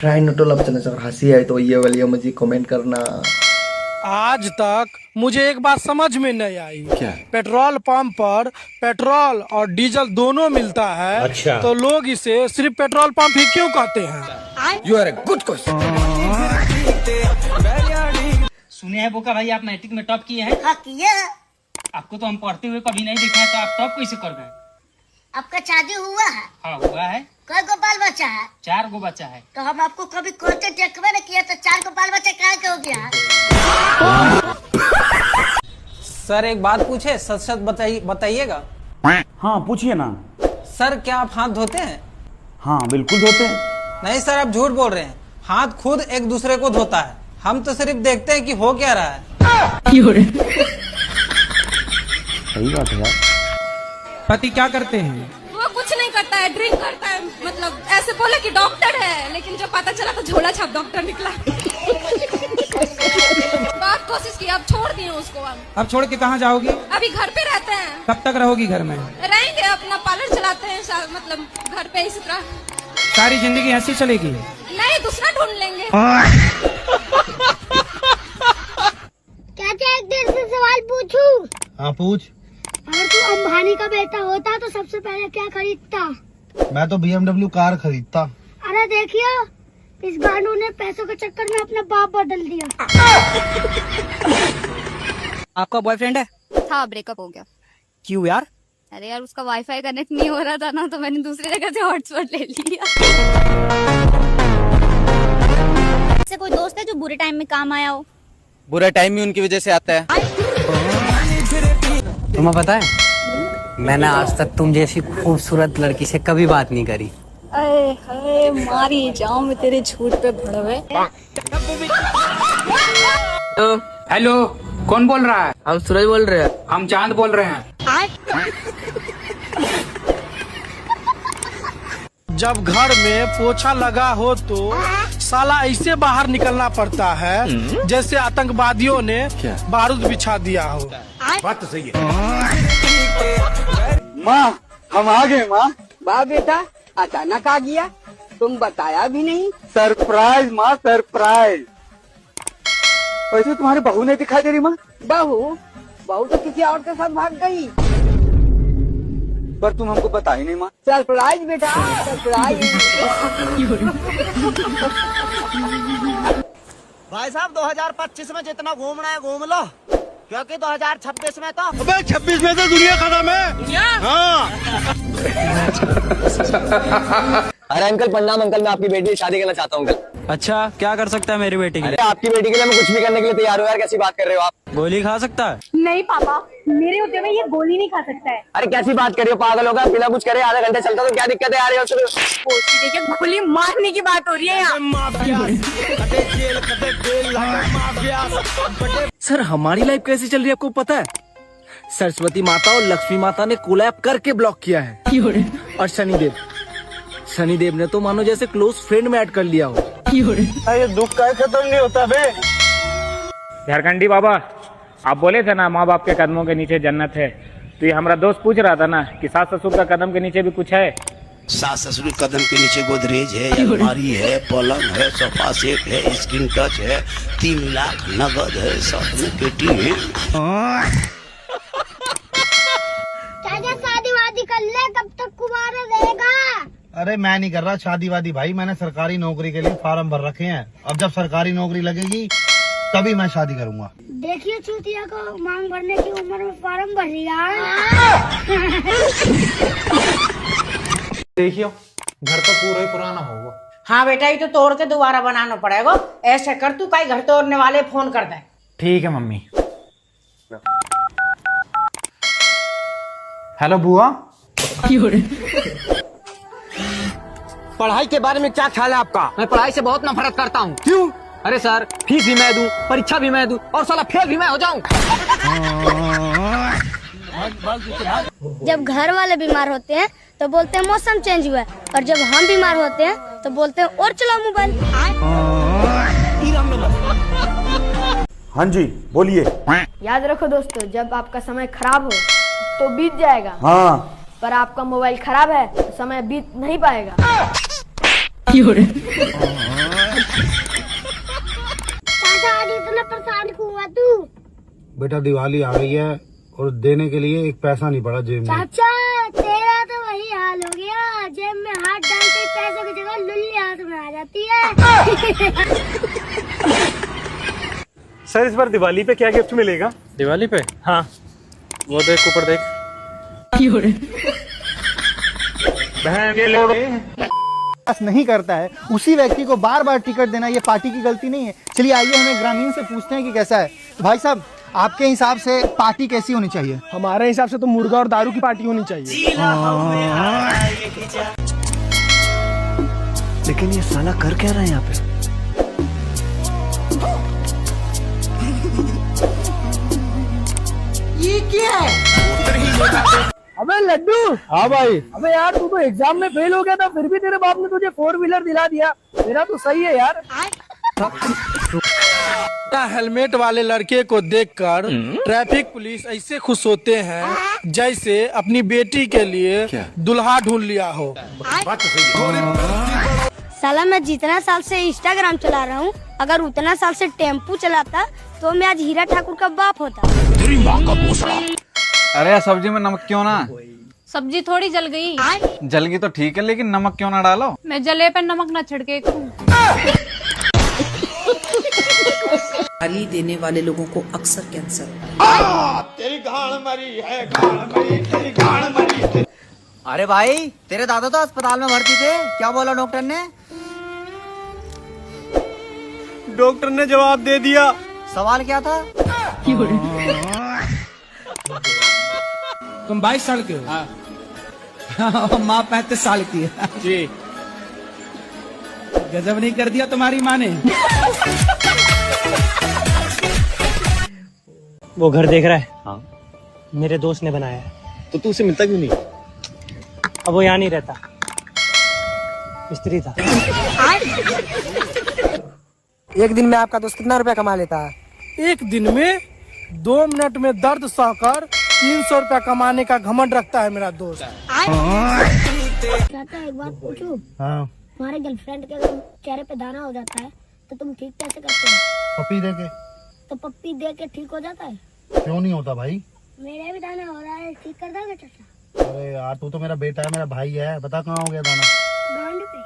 Try not to laugh channel अगर हंसी आए तो ये वाली मुझे कमेंट करना। आज तक मुझे एक बात समझ में नहीं आई। क्या? पेट्रोल पंप पर पेट्रोल और डीजल दोनों मिलता है। अच्छा। तो लोग इसे सिर्फ पेट्रोल पंप ही क्यों कहते हैं? You are a good question. सुने हैं बोका भाई आप मैट्रिक में टॉप किए हैं? हाँ किया। आपको तो हम पढ़ते हुए कभी नहीं देखे हैं, तो आप टॉप कैसे कर गए? आपका शादी हुआ है? हाँ हुआ है। कई गो बाल बच्चा है? 4 गो बच्चा है। तो हम आपको कभी खोते देखबे न किया, तो 4 गो बाल बच्चे काहे के हो गया? सर एक बात पूछे, सच सच बताइएगा। हाँ पूछिए ना। सर क्या आप हाथ धोते हैं? हाँ बिल्कुल धोते हैं। नहीं सर, आप झूठ बोल रहे हैं। हाथ खुद एक दूसरे को धोता है, हम तो सिर्फ देखते हैं कि हो क्या रहा है। सही बात है यार। पति क्या करते हैं? वो कुछ नहीं करता है, ड्रिंक करता है। मतलब ऐसे बोला कि डॉक्टर है, लेकिन जब पता चला तो झोला छाप डॉक्टर निकला। बहुत कोशिश की, अब छोड़ दिए उसको। अब छोड़ के कहाँ जाओगी? अभी घर पे रहते हैं। कब तक रहोगी घर में? रहेंगे, अपना पार्लर चलाते हैं, मतलब घर पे इसी तरह। सारी जिंदगी ऐसी चलेगी? नहीं, दूसरा ढूंढ लेंगे। चाचा एक देर से सवाल पूछूं? हाँ पूछ। अगर तू अंबानी का बेटा होता तो सबसे पहले क्या खरीदता? मैं तो BMW कार खरीदता। अरे देखियो, इस गांडू ने पैसों के चक्कर में अपना बाप बदल दिया। आपका बॉयफ्रेंड है? हाँ, ब्रेकअप हो गया। क्यों यार? अरे यार, उसका वाईफाई कनेक्ट नहीं हो रहा था ना, तो मैंने दूसरी जगह से हॉटस्पॉट ले लिया। ऐसे कोई दोस्त है जो बुरे टाइम में काम आया हो? बुरा टाइम ही उनकी वजह से आता है। तुम्हें पता है, मैंने आज तक तुम जैसी खूबसूरत लड़की से कभी बात नहीं करी। अरे मारी जाऊं मैं तेरे झूठ पे भड़वे। हेलो, कौन बोल रहा है? हम सूरज बोल रहे हैं। हम चांद बोल रहे हैं। जब घर में पोछा लगा हो तो साला ऐसे बाहर निकलना पड़ता है जैसे आतंकवादियों ने बारूद बिछा दिया हो। बात तो सही है। माँ हम आ गए माँ। वाह बेटा, अचानक आ गया, तुम बताया भी नहीं। सरप्राइज माँ, सरप्राइज। वैसे तुम्हारी बहू नहीं दिखाई दे रही माँ? बहू बहू तो किसी और के साथ भाग गई। पर तुम हमको बता ही नहीं माँ। सरप्राइज बेटा, सरप्राइज। भाई साहब 2025 में जितना घूमना है घूम लो, क्योंकि 2026 में तो 26 में तो दुनिया खत्म है। दुनिया? हाँ। अरे अंकल प्रणाम। अंकल मैं आपकी बेटी से शादी करना चाहता हूँ अंकल। अच्छा क्या कर सकता है मेरी बेटी के लिए? आपकी बेटी के लिए मैं कुछ भी करने के लिए तैयार हूँ यार। कैसी बात कर रहे हो आप? गोली खा सकता है? नहीं पापा, मेरे होते में ये गोली नहीं खा सकता है। अरे कैसी बात कर रहे हो, पागल होगा? बिना कुछ करे आधा घंटे चलता तो क्या दिक्कत है यार? देखिए, गोली मारने की बात हो रही है यहाँ। सर हमारी लाइफ कैसी चल रही है आपको पता है? सरस्वती माता और लक्ष्मी माता ने कोलैब करके ब्लॉक किया है। और शनिदेव ने तो मानो जैसे क्लोज फ्रेंड में ऐड कर लिया हो। ये दुख का खत्म नहीं होता बे। झारखंडी बाबा, आप बोले थे ना माँ बाप के कदमों के नीचे जन्नत है, तो ये हमारा दोस्त पूछ रहा था ना कि सास ससुर का कदम के नीचे भी कुछ है। सास ससुर के कदम के नीचे गोदरेज है, अलमारी है, पलंग है, सोफा सेट है, स्क्रीन टच है, 3 लाख नगद है, साथ में पेटी है। चाचा शादी वादी कर ले, कब तक कुंवारा रहेगा? अरे मैं नहीं कर रहा शादी वादी भाई, मैंने सरकारी नौकरी के लिए फार्म भर रखे हैं। अब जब सरकारी नौकरी लगेगी तभी मैं शादी करूंगा। देखिए चूतिया को मांग भरने की उम्र में फार्म भर लिया। देखियो, घर तो पूरा ही पुराना होगा। हाँ बेटा, ये तो तोड़ के दोबारा बनाना पड़ेगा। ऐसे कर, तू कई घर तोड़ने वाले फोन कर दे। ठीक है मम्मी। हेलो बुआ। पढ़ाई के बारे में क्या ख्याल है आपका? मैं पढ़ाई से बहुत नफरत करता हूँ। क्यों? अरे सर, फीस भी मैं दूं, परीक्षा भी मैं दूं और साला फेल भी मैं हो जाऊं। जब घर वाले बीमार होते हैं तो बोलते हैं मौसम चेंज हुआ है, और जब हम बीमार होते हैं तो बोलते हैं और चलाओ मोबाइल। हाँ जी बोलिए। याद रखो दोस्तों, जब आपका समय खराब हो तो बीत जाएगा, हाँ पर आपका मोबाइल खराब है तो समय बीत नहीं पाएगा। चाचा आज इतना परेशान क्यों हुआ तू? बेटा दिवाली आ गई है और देने के लिए एक पैसा नहीं पड़ा जेब में। चाचा तेरा तो वही हाल हो गया, जेब में हाथ डालते ही पैसों की जगह लुल्ली हाथ में आ जाती है। सर इस बार दिवाली पे क्या गिफ्ट मिलेगा? दिवाली पे? हाँ वो देख ऊपर देख। नहीं करता है उसी व्यक्ति को बार बार टिकट देना ये पार्टी की गलती नहीं है। चलिए आइए हमें ग्रामीण से पूछते हैं कि कैसा है। भाई साहब आपके हिसाब से पार्टी कैसी होनी चाहिए? हमारे हिसाब से तो मुर्गा और दारू की पार्टी होनी चाहिए। लेकिन ये साला कर क्या रहा है यहाँ पे? ये क्या है? अबे लड्डू। हाँ भाई। अबे यार तू तो एग्जाम में फेल हो गया था, फिर भी तेरे बाप ने तुझे 4 व्हीलर दिला दिया। तेरा तो सही है यार। हेलमेट वाले लड़के को देखकर ट्रैफिक पुलिस ऐसे खुश होते हैं जैसे अपनी बेटी के लिए दुल्हा ढूंढ लिया हो। साला मैं जितना साल से इंस्टाग्राम चला रहा हूँ, अगर उतना साल से टेम्पू चलाता तो मैं आज हीरा ठाकुर का बाप होता। अरे सब्जी में नमक क्यों ना? सब्जी थोड़ी जल गई। जल गई तो ठीक है लेकिन नमक क्यों ना डालो? मैं जले पे नमक न छिड़के करूं। गाली देने वाले लोगों को अक्सर कैंसर। तेरी गाड़ मरी है, तेरी गाड़ मरी। अरे भाई तेरे दादा तो अस्पताल में भर्ती थे, क्या बोला डॉक्टर ने? डॉक्टर ने जवाब दे दिया। सवाल क्या था? तुम 22 साल के हो? माँ 35 साल की है। जी गजब नहीं कर दिया तुम्हारी माँ ने। वो घर देख रहा है? हाँ मेरे दोस्त ने बनाया है। तो तू उसे मिलता क्यों नहीं? अब वो यहाँ नहीं रहता, मिस्त्री था। एक दिन में आपका दोस्त कितना रुपया कमा लेता है? एक दिन में 2 मिनट में दर्द सहकर 300 रुपया कमाने का घमंड रखता है मेरा दोस्त। चाचा एक बात पूछूं? हाँ तुम्हारे गर्लफ्रेंड के अगर चेहरे पे दाना हो जाता है तो तुम ठीक कैसे करते हो? पपी दे के। तो पप्पी दे के ठीक हो जाता है? क्यों नहीं होता भाई? मेरे भी दाना हो रहा है, ठीक कर दोगे चाचा? अरे यार तू तो मेरा बेटा है, मेरा भाई है, बता कहाँ हो गया दाना? गांड पे।